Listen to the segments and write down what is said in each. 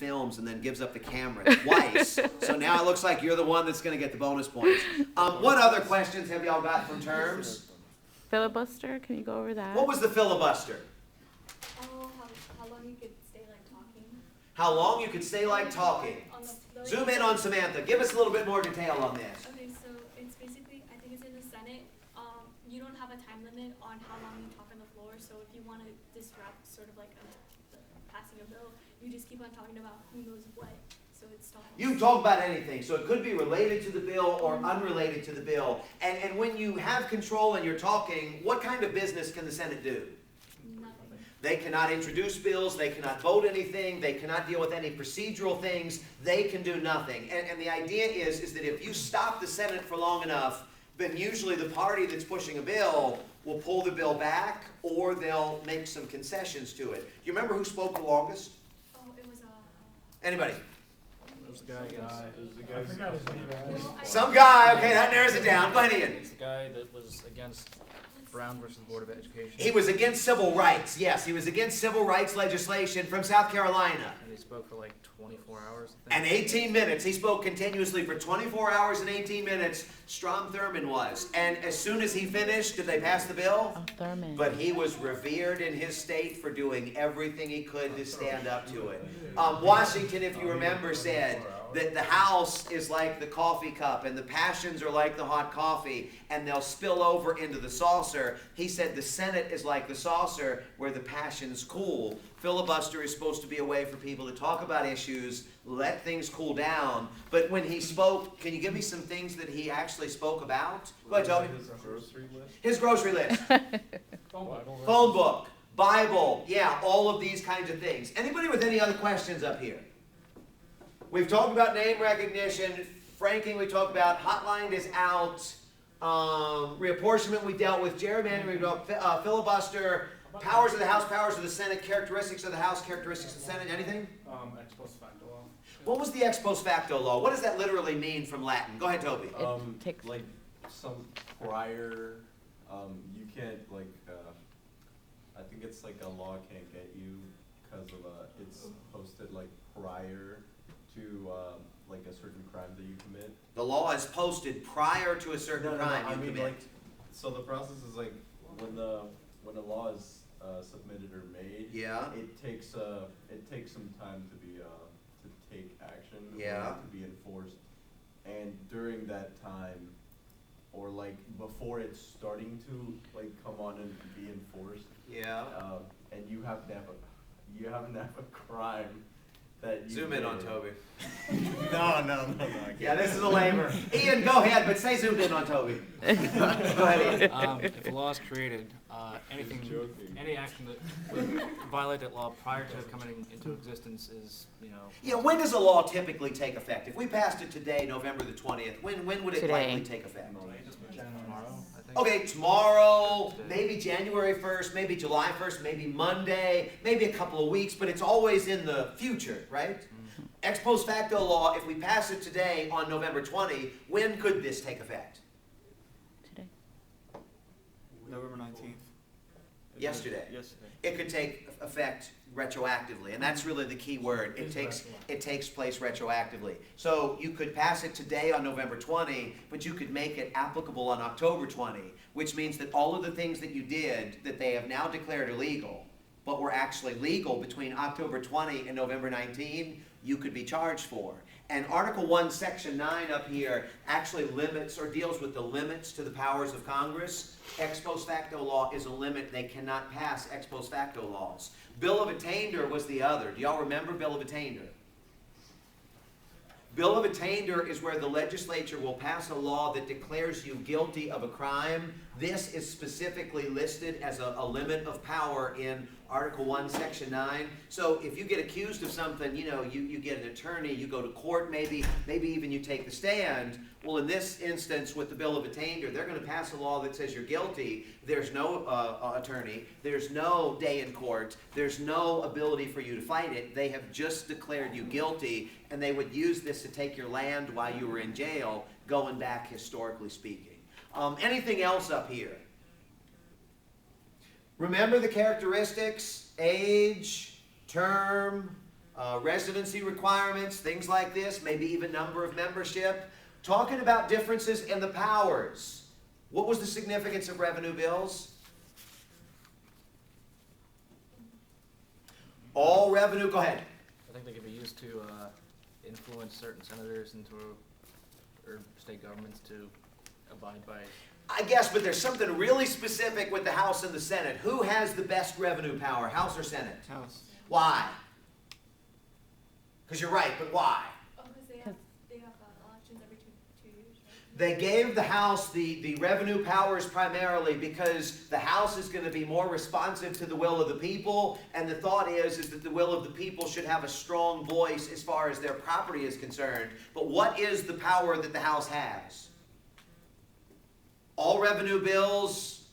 films and then gives up the camera twice. So now it looks like you're the one that's going to get the bonus points. What other questions have y'all got from terms? Filibuster, can you go over that? What was the filibuster? Oh, how long you could stay like talking. How long you could stay like talking. Zoom in on Samantha. Give us a little bit more detail on this. Okay, so it's basically, I think it's in the Senate. You don't have a time limit on how long you talk on the floor. So if you want to disrupt sort of like the passing a bill, you just keep on talking about who knows what. So it's stopped. You talk about anything, so it could be related to the bill or unrelated to the bill. And when you have control and you're talking, what kind of business can the Senate do? Nothing. They cannot introduce bills, they cannot vote anything, they cannot deal with any procedural things, they can do nothing. And the idea is that if you stop the Senate for long enough, then usually the party that's pushing a bill will pull the bill back or they'll make some concessions to it. Do you remember who spoke the longest? Oh, it was Anybody? It was the guy I forgot his name. Some guy, okay, that narrows it down. Go ahead, Ian. It's the guy that was against Brown versus Board of Education. He was against civil rights, yes. He was against civil rights legislation from South Carolina. And he spoke for like 24 hours, I And think. 18 minutes. He spoke continuously for 24 hours and 18 minutes. Strom Thurmond was. And as soon as he finished, did they pass the bill? Oh, Thurman. But he was revered in his state for doing everything he could to stand up to it. Washington, if you remember, said that the House is like the coffee cup and the passions are like the hot coffee and they'll spill over into the saucer. He said the Senate is like the saucer where the passions cool. Filibuster is supposed to be a way for people to talk about issues, let things cool down. But when he spoke, can you give me some things that he actually spoke about? Go ahead, Toby. His grocery list. His grocery list. Phone book, Bible, yeah, all of these kinds of things. Anybody with any other questions up here? We've talked about name recognition, franking we talked about, hotline is out, reapportionment we dealt with, gerrymandering we dealt with, filibuster, powers of the House, powers of the Senate, characteristics of the House, characteristics of the Senate, anything? Ex post facto law. What was the ex post facto law? What does that literally mean from Latin? Go ahead, Toby. takes- Like some prior, you can't like, I think it's like a law can't get you because of it's posted like prior to like a certain crime that you commit. The law is posted prior to a certain crime I you mean commit. like, so the process is like when a law is submitted or made. Yeah. It takes some time to be to take action. Yeah. Or to be enforced, and during that time, or like before it's starting to like come on and be enforced, Yeah. and you happen to have a crime that you Zoom in on did. Toby. No, I can't. Yeah, this is a labor. Ian, go ahead, but stay zoomed in on Toby. Go ahead, Ian. If a law is created, any action that would violate that law prior to it coming into existence is, Yeah, when does a law typically take effect? If we passed it today, November the 20th, when would it Today. likely take effect? tomorrow, I think. Okay, tomorrow, maybe January 1st, maybe July 1st, maybe Monday, maybe a couple of weeks, but it's always in the future, right? Ex post facto law, if we pass it today on November 20, when could this take effect? Today. November 19th. Yesterday. Yesterday. It could take effect retroactively, and that's really the key word. It takes place retroactively. So you could pass it today on November 20, but you could make it applicable on October 20, which means that all of the things that you did that they have now declared illegal, but were actually legal between October 20 and November 19, you could be charged for. And Article 1, Section 9 up here actually limits or deals with the limits to the powers of Congress. Ex post facto law is a limit. They cannot pass ex post facto laws. Bill of Attainder was the other. Do y'all remember Bill of Attainder? Bill of Attainder is where the legislature will pass a law that declares you guilty of a crime. This is specifically listed as a limit of power in Article 1, Section 9. So if you get accused of something, you get an attorney, you go to court maybe even you take the stand. Well, in this instance with the Bill of Attainder, they're going to pass a law that says you're guilty. There's no attorney. There's no day in court. There's no ability for you to fight it. They have just declared you guilty, and they would use this to take your land while you were in jail, going back historically speaking. Anything else up here? Remember the characteristics, age, term, residency requirements, things like this, maybe even number of membership. Talking about differences in the powers. What was the significance of revenue bills? All revenue, go ahead. I think they could be used to influence certain senators into, or state governments to abide by. I guess, but there's something really specific with the House and the Senate. Who has the best revenue power, House or Senate? House. Why? Because you're right, but why? Oh, because they have elections every two years, right? They gave the House the revenue powers primarily because the House is going to be more responsive to the will of the people, and the thought is that the will of the people should have a strong voice as far as their property is concerned. But what is the power that the House has? All revenue bills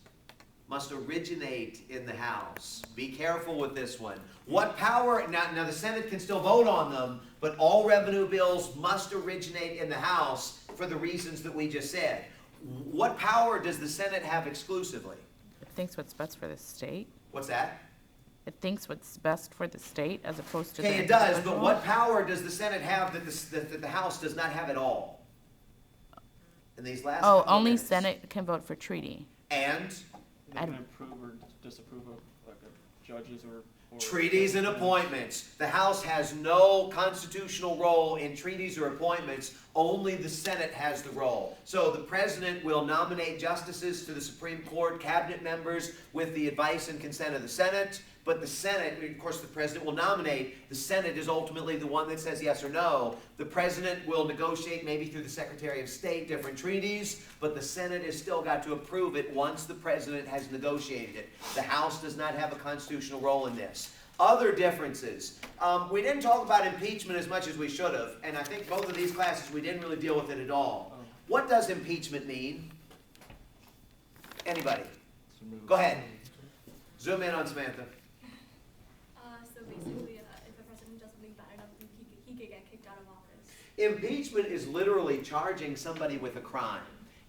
must originate in the House. Be careful with this one. What power, now the Senate can still vote on them, but all revenue bills must originate in the House for the reasons that we just said. What power does the Senate have exclusively? It thinks what's best for the state. What's that? It thinks what's best for the state as opposed to Okay, the it does, but individual. what power does the Senate have that the House does not have at all? In these last Oh, couple of only minutes. Senate can vote for treaty. And They can approve or disapprove of like judges or. treaties and appointments. The House has no constitutional role in treaties or appointments. Only the Senate has the role. So the President will nominate justices to the Supreme Court, cabinet members, with the advice and consent of the Senate. But the Senate, of course, the President will nominate. The Senate is ultimately the one that says yes or no. The President will negotiate, maybe through the Secretary of State, different treaties, but the Senate has still got to approve it once the President has negotiated it. The House does not have a constitutional role in this. Other differences. We didn't talk about impeachment as much as we should have, and I think both of these classes we didn't really deal with it at all. What does impeachment mean? Anybody? Go ahead. Zoom in on Samantha. So basically, if the president does something bad enough, he could get kicked out of office. Impeachment is literally charging somebody with a crime.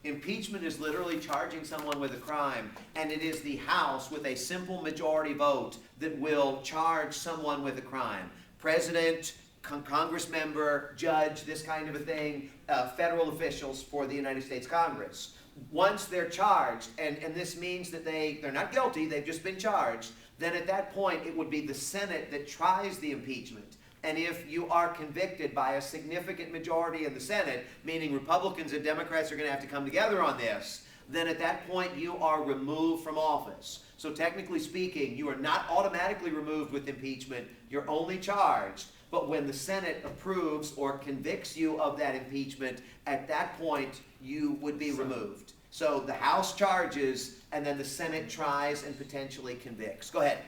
Impeachment is literally charging someone with a crime, and it is the House with a simple majority vote that will charge someone with a crime. President, Congress member, judge, this kind of a thing, federal officials for the United States Congress. Once they're charged, and this means that they're not guilty, they've just been charged, then at that point it would be the Senate that tries the impeachment. And if you are convicted by a significant majority in the Senate, meaning Republicans and Democrats are going to have to come together on this, then at that point you are removed from office. So technically speaking, you are not automatically removed with impeachment, you're only charged. But when the Senate approves or convicts you of that impeachment, at that point you would be removed. So the House charges, and then the Senate tries and potentially convicts. Go ahead.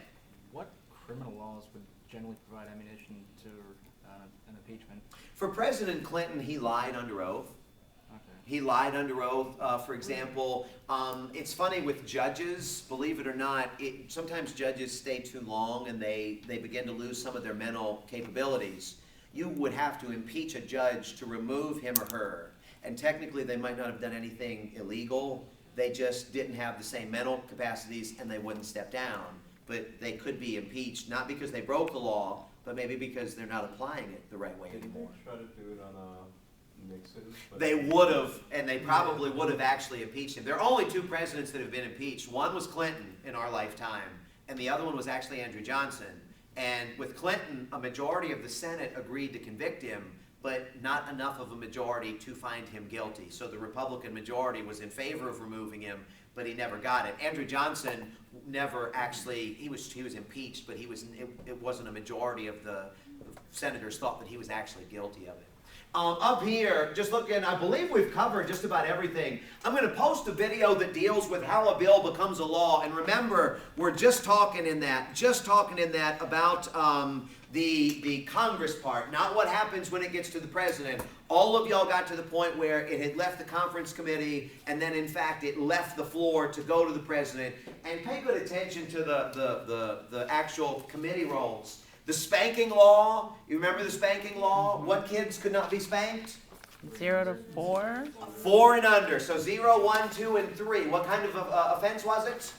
What criminal laws would generally provide ammunition to an impeachment? For President Clinton, he lied under oath. Okay. He lied under oath. For example, it's funny with judges, believe it or not, sometimes judges stay too long and they begin to lose some of their mental capabilities. You would have to impeach a judge to remove him or her. And technically, they might not have done anything illegal. They just didn't have the same mental capacities and they wouldn't step down. But they could be impeached, not because they broke the law, but maybe because they're not applying it the right way anymore. Try to do it on Nixon. But They would have, and they probably would have actually impeached him. There are only two presidents that have been impeached. One was Clinton in our lifetime, and the other one was actually Andrew Johnson. And with Clinton, a majority of the Senate agreed to convict him, but not enough of a majority to find him guilty. So the Republican majority was in favor of removing him, but he never got it. Andrew Johnson never actually, he was impeached, but it wasn't a majority of the senators thought that he was actually guilty of it. Up here, just looking, I believe we've covered just about everything. I'm going to post a video that deals with how a bill becomes a law. And remember, we're just talking in that about the Congress part, not what happens when it gets to the president. All of y'all got to the point where it had left the conference committee, and then in fact it left the floor to go to the president. And pay good attention to the actual committee roles. The spanking law, you remember the spanking law? What kids could not be spanked? 0 to 4. 4 and under. So 0, 1, 2, and 3. What kind of offense was it?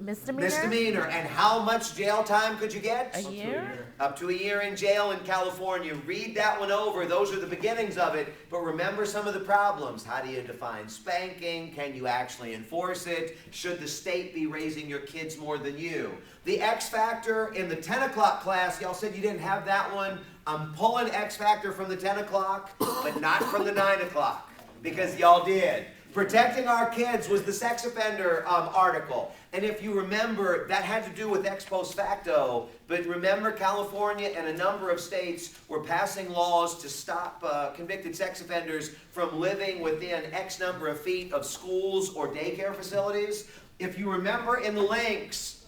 Misdemeanor? Misdemeanor. And how much jail time could you get? A year? Up to a year in jail in California. Read that one over. Those are the beginnings of it. But remember some of the problems. How do you define spanking? Can you actually enforce it? Should the state be raising your kids more than you? The X Factor in the 10 o'clock class, y'all said you didn't have that one. I'm pulling X Factor from the 10 o'clock, but not from the 9 o'clock, because y'all did. Protecting our kids was the sex offender article. And if you remember, that had to do with ex post facto. But remember, California and a number of states were passing laws to stop convicted sex offenders from living within X number of feet of schools or daycare facilities. If you remember in the links,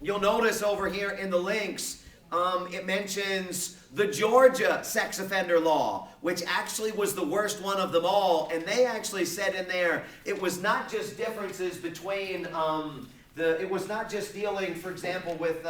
you'll notice over here in the links, it mentions the Georgia sex offender law, which actually was the worst one of them all. And they actually said in there, it was not just differences between, it was not just dealing, for example, with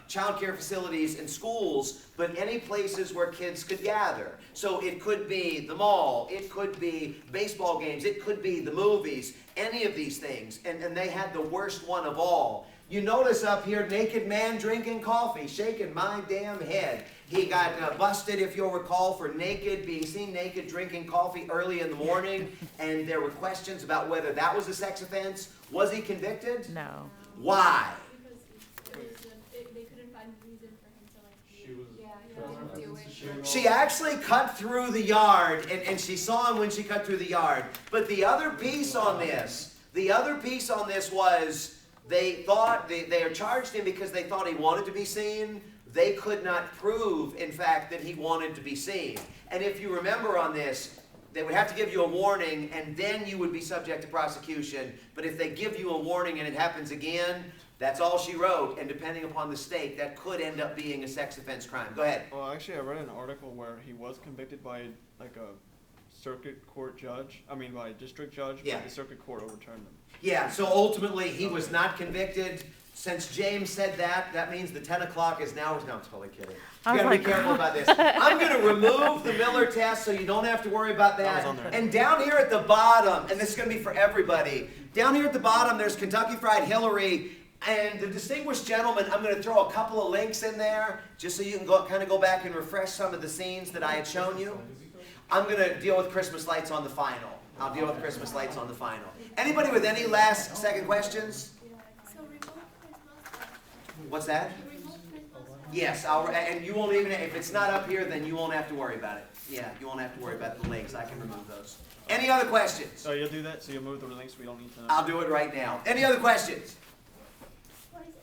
child care facilities and schools, but any places where kids could gather. So it could be the mall, it could be baseball games, it could be the movies, any of these things. And they had the worst one of all. You notice up here, naked man drinking coffee, shaking my damn head. He got busted, if you'll recall, for being seen naked drinking coffee early in the morning, and there were questions about whether that was a sex offense. Was he convicted? No. Why? Because they couldn't find a reason for him to like. She was. She actually cut through the yard, and she saw him when she cut through the yard. But the other piece on this was, they thought, they charged him because they thought he wanted to be seen. They could not prove, in fact, that he wanted to be seen. And if you remember on this, they would have to give you a warning, and then you would be subject to prosecution. But if they give you a warning and it happens again, that's all she wrote. And depending upon the state, that could end up being a sex offense crime. Go ahead. Well, actually, I read an article where he was convicted by like a circuit court judge. I mean, by a district judge. Yeah. But the circuit court overturned them. Yeah, so ultimately, he was not convicted. Since James said that, that means the 10 o'clock is now. No, I'm totally kidding. I You was gotta like, be careful about this. I'm gonna remove the Miller test so you don't have to worry about That was that. on there. And down here at the bottom, and this is gonna be for everybody, down here at the bottom, there's Kentucky Fried Hillary. And the distinguished gentleman, I'm going to throw a couple of links in there, just so you can kind of go back and refresh some of the scenes that I had shown you. I'm going to deal with Christmas lights on the final. I'll deal with Christmas lights on the final. Anybody with any second questions? So remote Christmas. What's that? Remote Christmas. Yes, and you won't even, if it's not up here, then you won't have to worry about it. Yeah, you won't have to worry about the links. I can remove those. Any other questions? So you'll do that? So you'll move the links we don't need to know? I'll do it right now. Any other questions? What is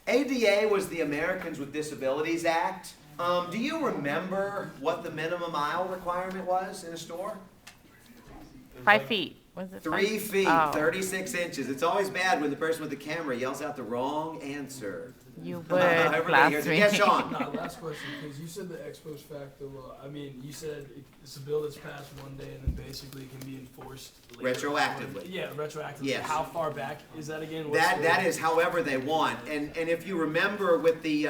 ADA? ADA was the Americans with Disabilities Act. Do you remember what the minimum aisle requirement was in a store? 5 feet. Was it 3 feet, Oh. 36 inches. It's always bad when the person with the camera yells out the wrong answer. You would Everybody hears blast it. me. Yes, Sean? No, last question, because you said the ex post facto law. I mean, you said it's a bill that's passed one day and then basically it can be enforced later. Retroactively. Yeah, retroactively. Yes. How far back is that again? What's That is however they want. And if you remember with the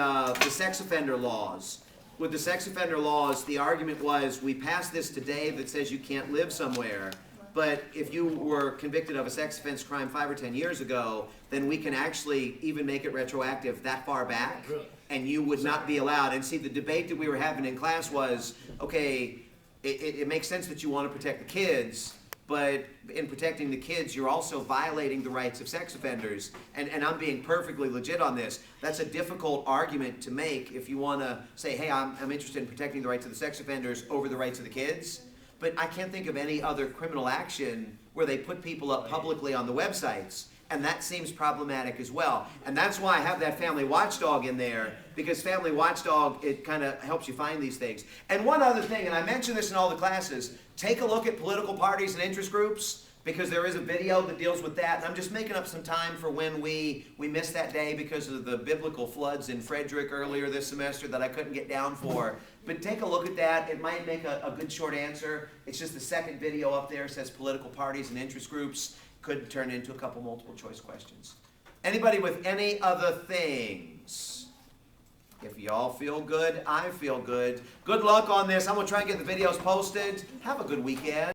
sex offender laws, the argument was, we passed this today that says you can't live somewhere. But if you were convicted of a sex offense crime 5 or 10 years ago, then we can actually even make it retroactive that far back, and you would not be allowed. And see, the debate that we were having in class was, okay, it makes sense that you want to protect the kids, but in protecting the kids, you're also violating the rights of sex offenders. And I'm being perfectly legit on this. That's a difficult argument to make if you want to say, hey, I'm interested in protecting the rights of the sex offenders over the rights of the kids. But I can't think of any other criminal action where they put people up publicly on the websites, and that seems problematic as well. And that's why I have that family watchdog in there, because family watchdog, it kind of helps you find these things. And one other thing, and I mention this in all the classes, take a look at political parties and interest groups, because there is a video that deals with that. And I'm just making up some time for when we missed that day because of the biblical floods in Frederick earlier this semester that I couldn't get down for. But take a look at that. It might make a good short answer. It's just the second video up there. It says political parties and interest groups. Could turn into a couple multiple choice questions. Anybody with any other things? If y'all feel good, I feel good. Good luck on this. I'm going to try and get the videos posted. Have a good weekend.